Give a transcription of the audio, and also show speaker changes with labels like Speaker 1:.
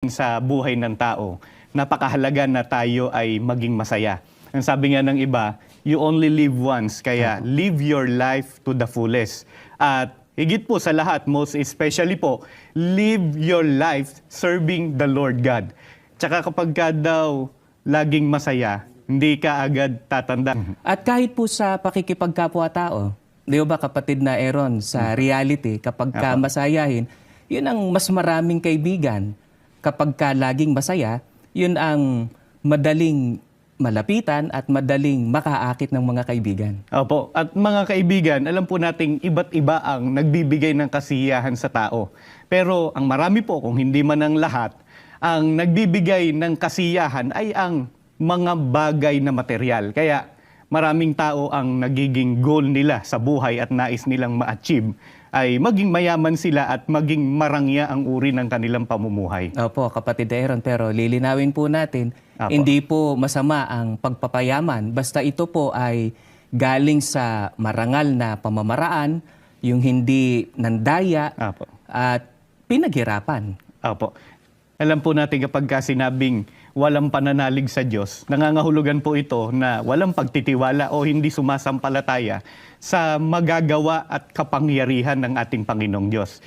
Speaker 1: Sa buhay ng tao, napakahalaga na tayo ay maging masaya. Ang sabi nga ng iba, you only live once, kaya live your life to the fullest. At higit po sa lahat, most especially po, live your life serving the Lord God. Tsaka kapag ka daw laging masaya, hindi ka agad tatanda.
Speaker 2: At kahit po sa pakikipagkapwa-tao, di ba kapatid na Aaron, sa reality, kapag ka masayahin, yun ang mas maraming kaibigan. Kapag ka laging masaya, yun ang madaling malapitan at madaling makaakit ng mga kaibigan.
Speaker 1: Opo. At mga kaibigan, alam po nating iba't iba ang nagbibigay ng kasiyahan sa tao. Pero ang marami po, kung hindi man ang lahat, ang nagbibigay ng kasiyahan ay ang mga bagay na material. Kaya maraming tao ang nagiging goal nila sa buhay at nais nilang ma-achieve ay maging mayaman sila at maging marangya ang uri ng kanilang pamumuhay.
Speaker 2: Opo, kapatid Aaron, pero lilinawin po natin,
Speaker 1: Opo.
Speaker 2: hindi po masama ang pagpapayaman. Basta ito po ay galing sa marangal na pamamaraan, yung hindi nandaya
Speaker 1: Opo.
Speaker 2: at pinaghirapan.
Speaker 1: Opo. Alam po natin kapag sinabing walang pananalig sa Diyos, nangangahulugan po ito na walang pagtitiwala o hindi sumasampalataya sa magagawa at kapangyarihan ng ating Panginoong Diyos.